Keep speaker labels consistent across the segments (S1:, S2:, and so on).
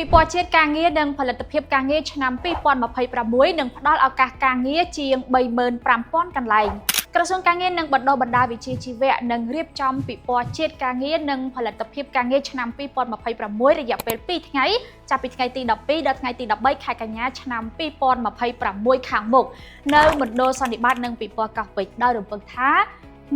S1: ពីពណ៌ជាតិការងារនិងផលិតភាពការងារឆ្នាំ2026នឹងផ្ដល់ឱកាសការងារជាង35,000កន្លែងក្រសួងការងារនិងបណ្ដុះបណ្ដាលវិជ្ជាជីវៈនឹងរៀបចំពិព័រណ៍ជាតិការងារនិងផលិតភាពការងារឆ្នាំ2026រយៈពេល2ថ្ងៃចាប់ពីថ្ងៃទី12ដល់ថ្ងៃទី13ខែកញ្ញាឆ្នាំ2026ខាងមុខនៅមណ្ឌលសន្និបាតនិងពិព័រណ៍កោះពេជ្រដោយរំពឹងថា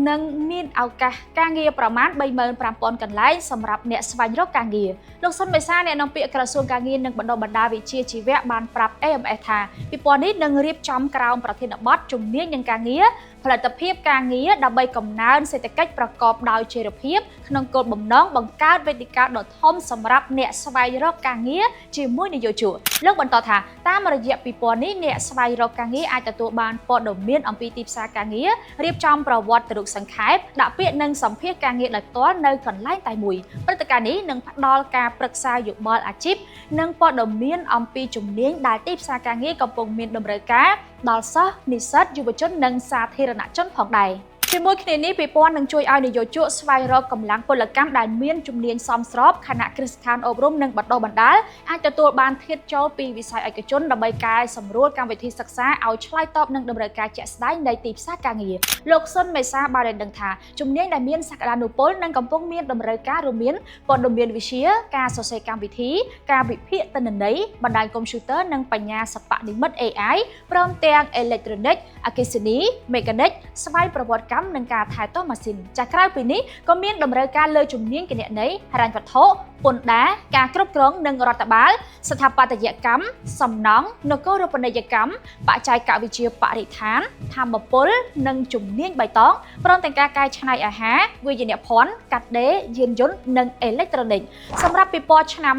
S1: នឹងមានឱកាសការងារប្រមាណ35,000កន្លែងសម្រាប់អ្នកស្វែងរកការងារលោកសុនមេសាអ្នកនាំពាក្យក្រសួងការងារនិងបណ្ដុះបណ្ដាលវិជ្ជាជីវៈបានប្រាប់ AMS ថាពិព័រណ៍នេះនឹងរៀបចំក្រោមប្រធានបទជំនាញនិងការងារផលិតភាពការងារដើម្បីកំណើនសេដ្ឋកិច្ចប្រកបដោយចីរភាពក្នុងគោលបំណងបង្កើតវេទិកាដ៏ធំសម្រាប់អ្នកស្វែងរកការងារជាមួយនយោជកលោកបន្តថាតាមរយៈពិព័រណ៍នេះអ្នកស្វែងរកការងារអាចទទួលបានព័ត៌មានអំពីទីផ្សារការងាររៀបចំប្រវត្តិរូបសង្ខេបដាក់ពាក្យនិងសម្ភាសការងារដោយផ្ទាល់នៅកន្លែងតែមួយព្រឹត្តិការណ៍នេះនឹងផ្ដល់ការប្រឹក្សាយោបល់អាជីពនិងព័ត៌មានអំពីជំនាញដែលទីផ្សារការងារកំពុងមានតម្រូវការដល់សិស្សនិស្សិតយុវជននិងសាធារណជនផងដែរជាមួយគ្នានេះពិព័រណ៍នឹងជួយឲ្យនយោជកស្វែងរកកម្លាំងពលកម្មដែលមានជំនាញសមស្របខណៈគ្រឹះស្ថានអប់រំនិងបណ្ដុះបណ្ដាលអាចទទួលបានធាតុចូលពីវិស័យឯកជនដើម្បីកែសម្រួលកម្មវិធីសិក្សាឲ្យឆ្លើយតបនឹងតម្រូវការជាក់ស្ដែងនៃទីផ្សារការងារលោកសុនមេសាបានដឹងថាជំនាញដែលមានសក្តានុពលនិងកំពុងមានតម្រូវការរួមមានព័ត៌មានវិទ្យាការសរសេរកម្មវិធីការវិភាគទិន្នន័យបណ្ដាញកុំព្យូទ័រនិងបញ្ញាសិប្បនិម្មិត AI ព្រមទាំងអេឡិចត្រូនិកអគ្គិសនីមេកានិកស្វ័យប្រវត្តិកម្មនិងការថែទាំម៉ាស៊ីនចាក្រៅពីនេះក៏មានតម្រូវការលើជំនាញគណនេយ្យហិរញ្ញវត្ថុពន្ធដារការគ្រប់គ្រងនិងរដ្ឋបាលស្ថាបត្យកម្មសំណង់នគរូបនីយកម្មបច្ចេកវិទ្យាបរិស្ថានធម្មពលនិងជំនាញបៃតងព្រមទាំងការកែច្នៃអាហារវិញ្ញាណភ័ណ្ឌកាត់ដេរយានយន្តនិងអេឡិចត្រូនិកសម្រាប់ពិព័រណ៍ឆ្នាំ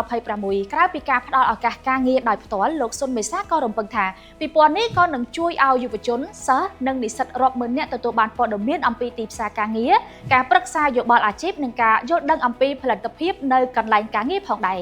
S1: 2026ក្រៅពីការផ្ដល់ឱកាសការងារដោយផ្ទាល់លោកសុនមេសាក៏រំពឹងថាពិព័រណ៍នេះក៏នឹងជួយឲ្យយុវជនសិស្សនិងនិស្សិតរាប់ម៉ឺននាក់ទទួលបានព័ត៌មានអំពីទីផ្សារការងារការប្រឹក្សាយោបល់អាជីពនិងការយល់ដឹងអំពីផលិតភាពនៅកន្លែងការងារផងដែរ